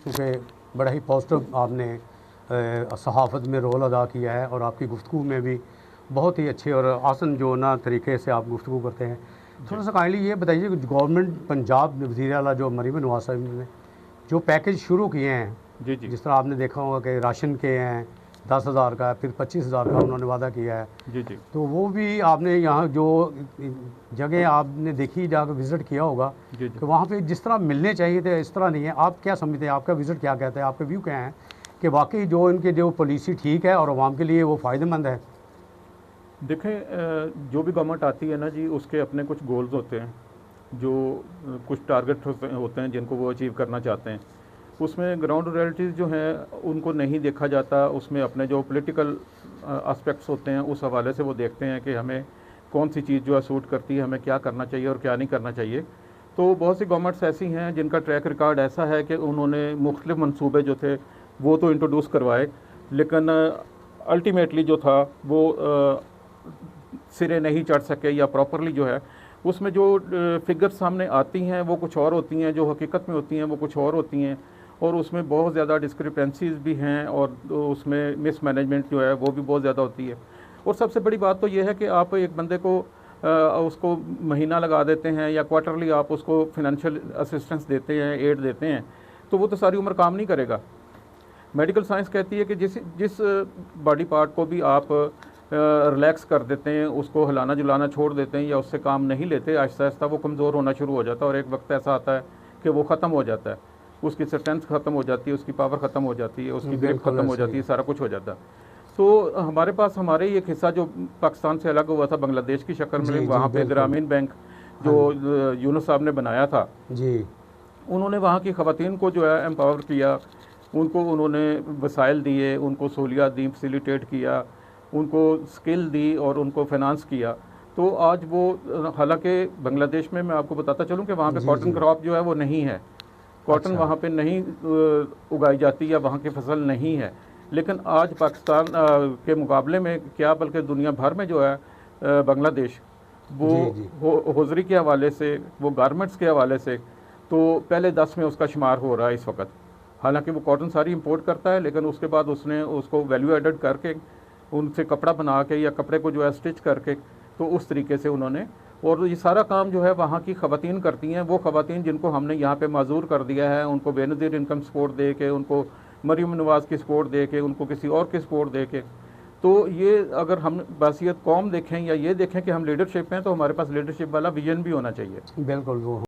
क्योंकि बड़ा ही पॉजिटिव आपने सहाफ़त में रोल अदा किया है और आपकी गुफ्तगू में भी बहुत ही अच्छे और आसान जो ना तरीके से आप गुफ्तगू करते हैं। थोड़ा सा काइंडली ये बताइए कि गवर्नमेंट पंजाब में वज़ीर आला जो मरीम नवाज़ साहब ने जो पैकेज शुरू किए हैं, जी जी जिस तरह आपने देखा होगा कि राशन के हैं 10,000 का, फिर 25,000 का उन्होंने वादा किया है, जी जी तो वो भी आपने यहाँ जो जगह आपने देखी जाकर विज़िट किया होगा जी जी कि वहाँ पे जिस तरह मिलने चाहिए थे इस तरह नहीं है। आप क्या समझते हैं, आपका विज़िट क्या कहता है, आपके व्यू क्या हैं कि वाकई जो इनके जो पॉलिसी ठीक है और आवाम के लिए वो फ़ायदेमंद है? देखें, जो भी गवर्नमेंट आती है ना जी, उसके अपने कुछ गोल्स होते हैं, जो कुछ टारगेट होते हैं जिनको वो अचीव करना चाहते हैं। उसमें ग्राउंड रियलिटीज़ जो हैं उनको नहीं देखा जाता। उसमें अपने जो पॉलिटिकल एस्पेक्ट्स होते हैं उस हवाले से वो देखते हैं कि हमें कौन सी चीज़ जो है सूट करती है, हमें क्या करना चाहिए और क्या नहीं करना चाहिए। तो बहुत सी गवर्नमेंट्स ऐसी हैं जिनका ट्रैक रिकॉर्ड ऐसा है कि उन्होंने मुख्तलिफ मनसूबे जो थे वो तो इंट्रोड्यूस करवाए, लेकिन अल्टीमेटली जो था वो सिरे नहीं चढ़ सके, या प्रॉपरली जो है उसमें जो फिगर्स सामने आती हैं वो कुछ और होती हैं, जो हकीकत में होती हैं वो कुछ और होती हैं, और उसमें बहुत ज़्यादा डिस्क्रिपेंसीज भी हैं और उसमें मिसमैनेजमेंट जो है वो भी बहुत ज़्यादा होती है। और सबसे बड़ी बात तो ये है कि आप एक बंदे को उसको महीना लगा देते हैं या क्वार्टरली आप उसको फिनेंशियल असिस्टेंस देते हैं, एड देते हैं, तो वो तो सारी उम्र काम नहीं करेगा। मेडिकल साइंस कहती है कि जिस बॉडी पार्ट को भी आप रिलैक्स कर देते हैं, उसको हिलाना जुलाना छोड़ देते हैं या उससे काम नहीं लेते, आहिस्ता आहिस्ता वो कमज़ोर होना शुरू हो जाता है और एक वक्त ऐसा आता है कि वो ख़त्म हो जाता है, उसकी स्ट्रेंथ ख़त्म हो जाती है, उसकी पावर ख़त्म हो जाती है, उसकी ग्रिप ख़त्म हो जाती है, सारा कुछ हो जाता है। तो हमारे पास हमारे एक हिस्सा जो पाकिस्तान से अलग हुआ था बांग्लादेश की शक्ल में, वहाँ पे ग्रामीण बैंक जो यूनुस साहब ने बनाया था जी, उन्होंने वहाँ की ख़वातीन को जो है एम्पावर किया, उनको उन्होंने वसाइल दिए, उनको सहूलियात दी, फैसिलिटेट किया, उनको स्किल दी और उनको फाइनेंस किया। तो आज वो, हालांकि बांग्लादेश में मैं आपको बताता चलूँ कि वहाँ पे कॉटन क्रॉप जो है वो नहीं है, कॉटन वहाँ पे नहीं उगाई जाती या वहाँ की फसल नहीं है। लेकिन आज पाकिस्तान के मुकाबले में क्या बल्कि दुनिया भर में जो है बांग्लादेश वो होजरी के हवाले से, वो गारमेंट्स के हवाले से तो पहले 10 में उसका शुमार हो रहा है इस वक्त। हालांकि वो कॉटन सारी इंपोर्ट करता है, लेकिन उसके बाद उसने उसको वैल्यू एडेड करके उनसे कपड़ा बना के या कपड़े को जो है स्टिच करके, तो उस तरीके से उन्होंने, और ये सारा काम जो है वहाँ की ख़वातीन करती हैं। वो ख़वातीन जिनको हमने यहाँ पे माजूर कर दिया है, उनको बेनज़ीर इनकम सपोर्ट दे के, उनको मरीम नवाज़ की सपोर्ट दे के, उनको किसी और की सपोर्ट दे के, तो ये अगर हम बासियत कौम देखें या ये देखें कि हम लीडरशिप हैं, तो हमारे पास लीडरशिप वाला विजन भी होना चाहिए। बिल्कुल वो